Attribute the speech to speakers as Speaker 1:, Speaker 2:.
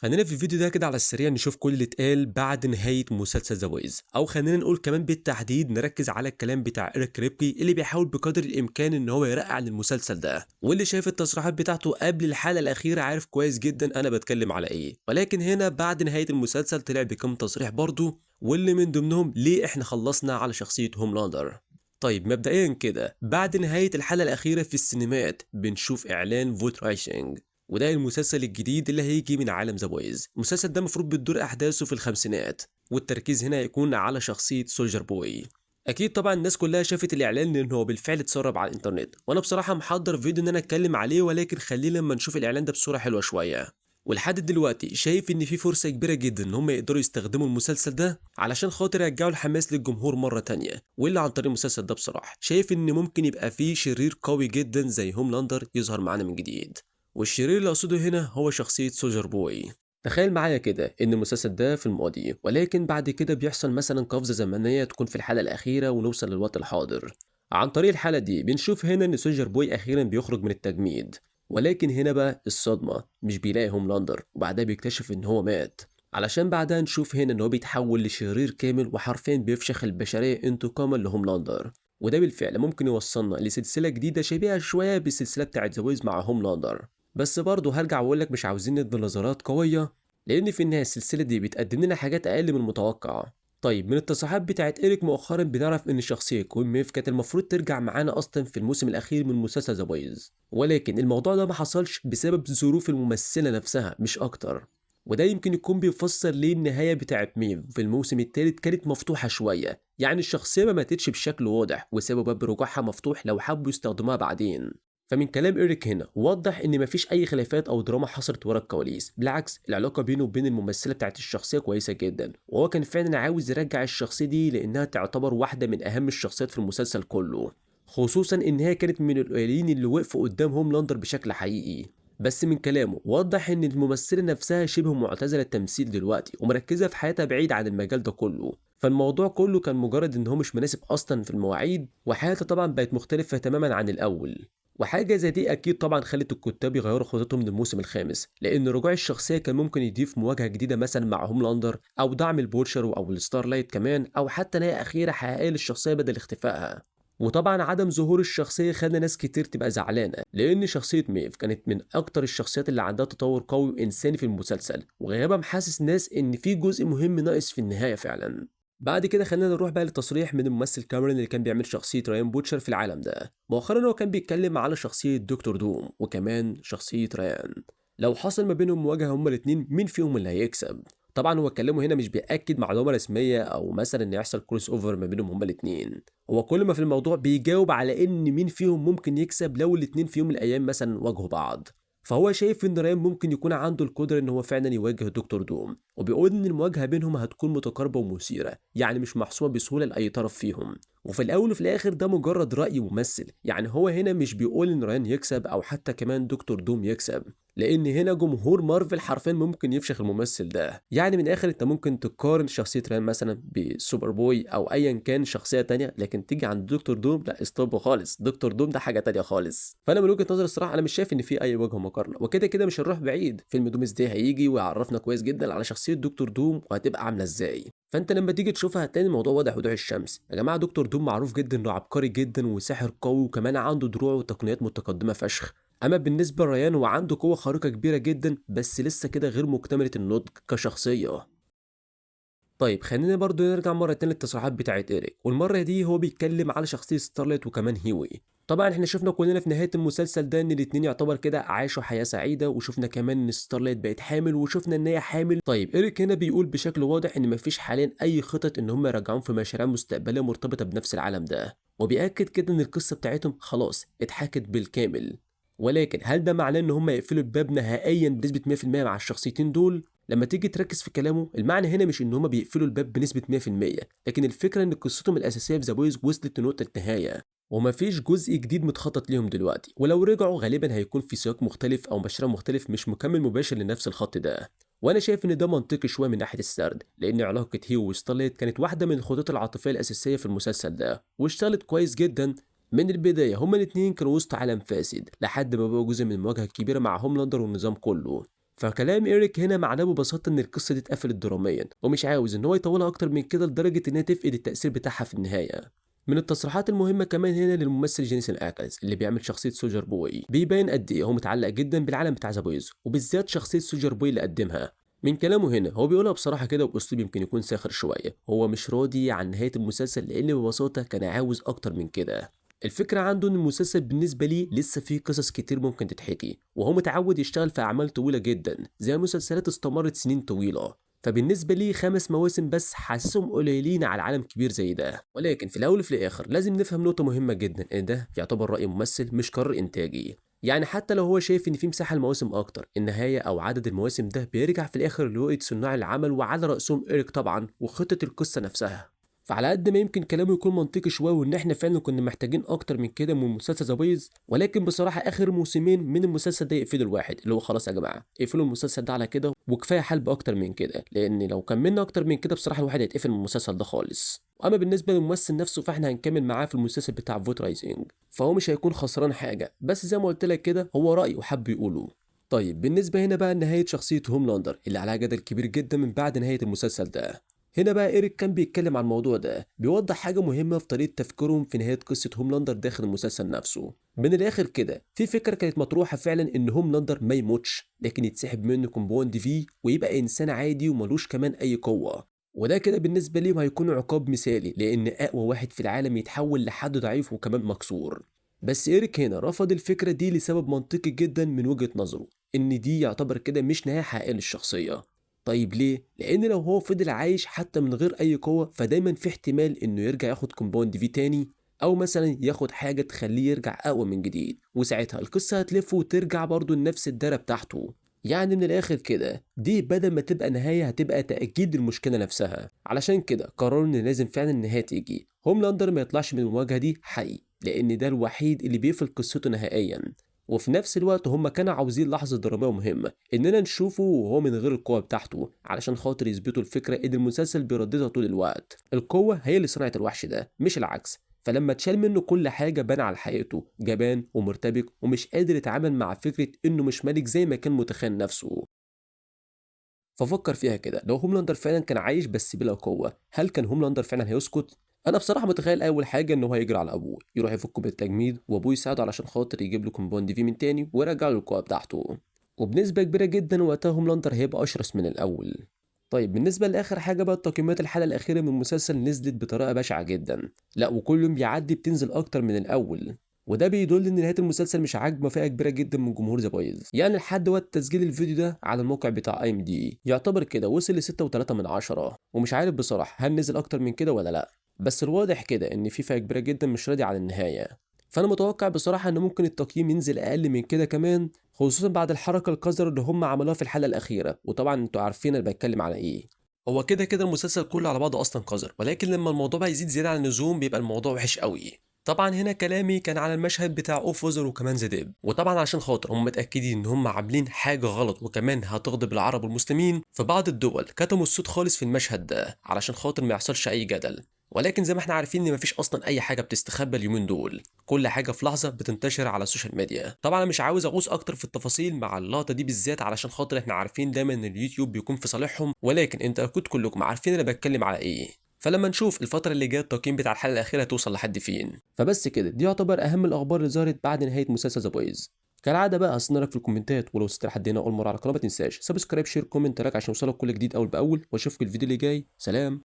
Speaker 1: خلينا في الفيديو ده كده على السريع نشوف كل اللي اتقال بعد نهاية مسلسل ذا بويز، او خلينا نقول كمان بالتحديد نركز على الكلام بتاع إيريك ريبكي اللي بيحاول بقدر الامكان ان هو يرقع عن المسلسل ده، واللي شايف التصريحات بتاعته قبل الحلقة الأخيرة عارف كويس جدا انا بتكلم على ايه. ولكن هنا بعد نهاية المسلسل طلع بكم تصريح برضه، واللي من ضمنهم ليه احنا خلصنا على شخصية هوملاندر. طيب مبدئيا كده بعد نهاية الحلقة الأخيرة في السينمات بنشوف إعلان فوت رايشنج، وده المسلسل الجديد اللي هيجي من عالم ذا بويز. المسلسل ده المفروض بتدور احداثه في الخمسينات، والتركيز هنا هيكون على شخصيه سولجر بوي. اكيد طبعا الناس كلها شافت الاعلان لان هو بالفعل اتسرب على الانترنت، وانا بصراحه محضر فيديو ان انا اتكلم عليه، ولكن خلينا لما نشوف الاعلان ده بصوره حلوه شويه. ولحد دلوقتي شايف ان في فرصه كبيره جدا ان هم يقدروا يستخدموا المسلسل ده علشان خاطر يرجعوا الحماس للجمهور مره تانية، واللي عن طريق المسلسل ده بصراحه شايف ان ممكن يبقى فيه شرير قوي جدا زي هوملاندر يظهر معانا من جديد. والشرير اللي اقصده هنا هو شخصية سولجر بوي. تخيل معايا كده ان المسلسل ده في الماضي، ولكن بعد كده بيحصل مثلا قفزة زمنية تكون في الحلقة الأخيرة ونوصل للوقت الحاضر. عن طريق الحلقة دي بنشوف هنا ان سولجر بوي أخيرا بيخرج من التجميد، ولكن هنا بقى الصدمة مش بيلاقي هوملاندر، وبعدها بيكتشف ان هو مات. علشان بعدها نشوف هنا ان هو بيتحول لشرير كامل وحرفيا بيفشخ البشرية انتقاما لهوملاندر. وده بالفعل ممكن يوصلنا لسلسلة جديدة شبيهة شوية بالسلسلة بتاعت ذا ويز مع هوملاندر. بس برضه هرجع واقول لك مش عاوزين ندي نظرات قويه، لان في النهايه السلسله دي بتقدم لنا حاجات اقل من المتوقع. طيب من التصريحات بتاعت إيريك مؤخرا بنعرف ان شخصيه كوين ميف كانت المفروض ترجع معانا اصلا في الموسم الاخير من مسلسل ذا بويز، ولكن الموضوع ده ما حصلش بسبب ظروف الممثله نفسها مش اكتر. وده يمكن يكون بيفسر ليه النهايه بتاعت ميف في الموسم الثالث كانت مفتوحه شويه، يعني الشخصيه ما ماتتش بشكل واضح وسابوا باب رجوعها مفتوح لو حبوا يستخدموها بعدين. فمن كلام إيريك هنا وضح إن مفيش أي خلافات أو دراما حصلت ورا الكواليس، بالعكس العلاقة بينه وبين الممثلة بتاعت الشخصية كويسة جدا، وهو كان فعلا عاوز يرجع الشخصية دي لأنها تعتبر واحدة من أهم الشخصيات في المسلسل كله، خصوصا إن هي كانت من القليلين اللي وقفوا قدام هوملاندر بشكل حقيقي. بس من كلامه وضح إن الممثلة نفسها شبه معتزلة التمثيل دلوقتي ومركزة في حياتها بعيد عن المجال ده كله، فالموضوع كله كان مجرد إن هو مش مناسب أصلا في المواعيد، وحياتها طبعا بقت مختلفة تماما عن الأول. وحاجة زي دي أكيد طبعا خلت الكتاب يغيروا خطتهم للموسم الخامس، لأن رجوع الشخصية كان ممكن يضيف مواجهة جديدة مثلا مع هوملاندر، أو دعم البوتشر أو الستارلايت كمان، أو حتى نهاية أخيرة حقيقية للشخصية بدل اختفائها. وطبعا عدم ظهور الشخصية خلى ناس كتير تبقى زعلانة، لأن شخصية ميف كانت من أكتر الشخصيات اللي عندها تطور قوي وإنساني في المسلسل، وغيابها محسس ناس إن في جزء مهم ناقص في النهاية فعلا. بعد كده خلينا نروح بقى لتصريح من الممثل كاميرون اللي كان بيعمل شخصية رايان بوتشر في العالم ده. مؤخرا هو كان بيتكلم على شخصية دكتور دوم وكمان شخصية ريان، لو حصل ما بينهم مواجهة هما الاتنين مين فيهم اللي هيكسب. طبعا هو كلامه هنا مش بيأكد معلومة رسمية او مثلا ان يحصل كروس اوفر ما بينهم هما الاتنين، هو كل ما في الموضوع بيجاوب على ان مين فيهم ممكن يكسب لو الاتنين في يوم من الايام مثلا واجهوا بعض. فهو شايف ان ريان ممكن يكون عنده القدره ان هو فعلا يواجه دكتور دوم، وبيقول ان المواجهه بينهم هتكون متقاربه ومثيره، يعني مش محسومه بسهوله لاي طرف فيهم. وفي الاول وفي الاخر ده مجرد راي ممثل، يعني هو هنا مش بيقول ان ريان يكسب او حتى كمان دكتور دوم يكسب، لان هنا جمهور مارفل حرفيا ممكن يفشخ الممثل ده. يعني من الاخر انت ممكن تقارن شخصيه ريان مثلا بسوبر بوي او ايا كان شخصيه تانية، لكن تيجي عند دكتور دوم لا استوب خالص، دكتور دوم ده حاجه تانية خالص. فانا من وجهه نظري الصراحه انا مش شايف ان في اي وجه مقارنه، وكده كده مش هنروح بعيد، فيلم دومز دي هيجي ويعرفنا كويس جدا على شخصيه دكتور دوم وهتبقى عامله ازاي. فانت لما تيجي تشوفها هتلاقي الموضوع واضح وضوح الشمس. يا جماعه دكتور دوم معروف جدا انه عبقري جدا وساحر قوي وكمان عنده دروع وتقنيات متقدمه فشخ. اما بالنسبه لريان هو عنده قوه خارقه كبيره جدا بس لسه كده غير مكتمله النضج كشخصيه. طيب خلينا برضو نرجع مرة تانية للتصريحات بتاعت إيريك، والمرة دي هو بيتكلم على شخصية ستارلايت وكمان هيوي. طبعا احنا شفنا كلنا في نهاية المسلسل ده ان الاتنين يعتبر كده عاشوا حياة سعيدة، وشفنا كمان ان ستارلايت بقت حامل وشفنا ان هي حامل. طيب إيريك هنا بيقول بشكل واضح ان مفيش حاليا اي خطط ان هم يرجعون في مشاريع مستقبلية مرتبطة بنفس العالم ده، وبيأكد كده ان القصة بتاعتهم خلاص اتحكت بالكامل. ولكن هل ده معناه ان هم يقفلوا الباب نهائيا بنسبة 100% مع الشخصيتين دول؟ لما تيجي تركز في كلامه المعنى هنا مش ان هما بيقفلوا الباب بنسبة 100%، لكن الفكرة ان قصتهم الاساسية في ذا بويز وصلت لنقطة نهاية، ومفيش جزء جديد متخطط ليهم دلوقتي، ولو رجعوا غالبا هيكون في سياق مختلف او مشروع مختلف مش مكمل مباشر لنفس الخط ده. وانا شايف ان ده منطقي شويه من ناحيه السرد، لان علاقه هيو وستارليت كانت واحده من الخطوط العاطفيه الاساسيه في المسلسل ده واشتغلت كويس جدا. من البدايه هما الاتنين كانوا وسط عالم فاسد لحد ما بقوا جزء من المواجهه الكبيره مع هوملاندر والنظام كله. فكلام إيريك هنا معناه ببساطة إن القصة دي اتقفلت دراميا ومش عاوز إن هو يطولها أكتر من كده لدرجة إنها تفقد التأثير بتاعها في النهاية. من التصريحات المهمة كمان هنا للممثل جينيسون أكلز اللي بيعمل شخصية سولجر بوي، بيبين قد إيه هو متعلق جدا بالعالم بتاع ذا بويز وبالذات شخصية سولجر بوي اللي قدمها. من كلامه هنا هو بيقولها بصراحة كده وبأسلوب يمكن يكون ساخر شوية، هو مش راضي عن نهاية المسلسل لأن ببساطة كان عاوز أكتر من كده. الفكرة عنده إن المسلسل بالنسبة ليه لسه فيه قصص كتير ممكن تتحكي، وهو متعود يشتغل في أعمال طويلة جدا زي مسلسلات استمرت سنين طويلة، فبالنسبة لي 5 مواسم بس حاسسهم قليلين على عالم كبير زي ده. ولكن في الأول وفي الآخر لازم نفهم نقطة مهمة جدا، إن ده يعتبر رأي ممثل مش قرار إنتاجي. يعني حتى لو هو شايف إن في مساحة لمواسم أكتر، النهاية أو عدد المواسم ده بيرجع في الآخر لرؤية صناع العمل وعلى رأسهم إيريك طبعا وخطة القصة نفسها. فعلى قد ما يمكن كلامه يكون منطقي شويه وان احنا فعلا كنا محتاجين اكتر من كده من مسلسل ذا بويز، ولكن بصراحه اخر موسمين من المسلسل ده يقفلوا الواحد اللي هو خلاص يا جماعه اقفلوا المسلسل ده على كده وكفايه حلب اكتر من كده، لان لو كملنا اكتر من كده بصراحه الواحد هيتقفل من المسلسل ده خالص. واما بالنسبه للممثل نفسه فاحنا هنكمل معاه في المسلسل بتاع فوت رايزنج، فهو مش هيكون خسران حاجه، بس زي ما قلت لك كده هو رايه وحب يقوله. طيب بالنسبه هنا بقى لنهايه شخصيه هوملاندر اللي عليها جدل كبير جدا من بعد نهايه المسلسل ده. هنا بقى إيريك كان بيتكلم عن الموضوع ده، بيوضح حاجة مهمة في طريقة تفكيرهم في نهاية قصة هوملاندر داخل المسلسل نفسه. من الآخر كده في فكرة كانت مطروحة فعلا إن هوملاندر ما يموتش لكن يتسحب منه كومباوند في ويبقى إنسان عادي وملوش كمان أي قوة، وده كده بالنسبة ليهم هيكون عقاب مثالي لأن أقوى واحد في العالم يتحول لحد ضعيف وكمان مكسور. بس إيريك هنا رفض الفكرة دي لسبب منطقي جدا من وجهة نظره، إن دي يعتبر كده مش نهاية حقيقية للشخصية. طيب ليه؟ لأن لو هو فضل عايش حتى من غير أي قوة فدايما في احتمال إنه يرجع ياخد كومباوند في تاني، أو مثلا ياخد حاجة تخليه يرجع أقوى من جديد، وساعتها القصة هتلف وترجع برضه لنفس الدايرة بتاعته. يعني من الآخر كده دي بدل ما تبقى نهاية هتبقى تأكيد المشكلة نفسها، علشان كده قرروا إن لازم فعلا النهاية تيجي هوملاندر ما يطلعش من المواجهة دي حي، لأن ده الوحيد اللي بيقفل قصته نهائيا. وفي نفس الوقت هم كانوا عاوزين لحظة درامية مهمة إننا نشوفه وهو من غير القوة بتاعته علشان خاطر يثبتوا الفكرة إن المسلسل بيرددها طول الوقت، القوة هي اللي صنعت الوحش ده مش العكس. فلما اتشال منه كل حاجة بان على حقيقته جبان ومرتبك ومش قادر يتعامل مع فكرة إنه مش ملك زي ما كان متخيل نفسه. ففكر فيها كده، لو هوملاندر فعلا كان عايش بس بلا قوة هل كان هوملاندر فعلا هيسكت؟ انا بصراحه متخيل اول حاجه ان هو هيجري على ابوه يروح يفكه بالتجميد وابوه يساعده علشان خاطر يجيب له كومباوند في من تاني ويرجع له القوه بتاعته، وبنسبه كبيره جدا وقتها هوملاندر هيبقى اشرس من الاول. طيب بالنسبه لاخر حاجه بقى، تقييمات الحلقه الاخيره من المسلسل نزلت بطريقه بشعه جدا، لا وكل يوم بيعدي بتنزل اكتر من الاول، وده بيدل ان نهايه المسلسل مش عاجبه فئه كبيره جدا من جمهور ذا بويز. يعني لحد وقت تسجيل الفيديو ده على الموقع بتاع اي ام دي يعتبر كده وصل ل 6.3 ومش عارف بصراحه هل نزل اكتر من كده ولا لا، بس الواضح كده ان في فئه كبيره جدا مش راضيه عن النهايه. فانا متوقع بصراحه ان ممكن التقييم ينزل اقل من كده كمان، خصوصا بعد الحركه القذره اللي هم عملوها في الحلقه الاخيره، وطبعا انتوا عارفين انا بتكلم على ايه. هو كده كده المسلسل كله على بعضه اصلا قذر، ولكن لما الموضوع بقى يزيد زياده عن اللزوم بيبقى الموضوع وحش قوي. طبعا هنا كلامي كان على المشهد بتاع اوف ووزر وكمان زديب، وطبعا عشان خاطر هم متاكدين ان هم عاملين حاجه غلط وكمان هتغضب العرب والمسلمين، في بعض الدول كتموا الصوت خالص في المشهد ده علشان خاطر ما يحصلش اي جدل. ولكن زي ما احنا عارفين ان مفيش اصلا اي حاجه بتستخبى اليومين دول، كل حاجه في لحظه بتنتشر على السوشيال ميديا. طبعا انا مش عاوز اغوص اكتر في التفاصيل مع اللقطه دي بالذات علشان خاطر احنا عارفين دايما ان اليوتيوب بيكون في صالحهم، ولكن انت اكيد كلكم عارفين انا بتكلم على ايه. فلما نشوف الفتره اللي جايه التقييم بتاع الحلقه الاخيره توصل لحد فين. فبس كده دي يعتبر اهم الاخبار اللي ظهرت بعد نهايه مسلسل ذا بويز. كالعاده بقى هستنى لك في الكومنتات، ولو وصلت لحد هنا اول مره على القناه ما تنساش سبسكرايب شير كومنت راك عشان يوصلك كل جديد اول باول، واشوفك الفيديو اللي جاي. سلام.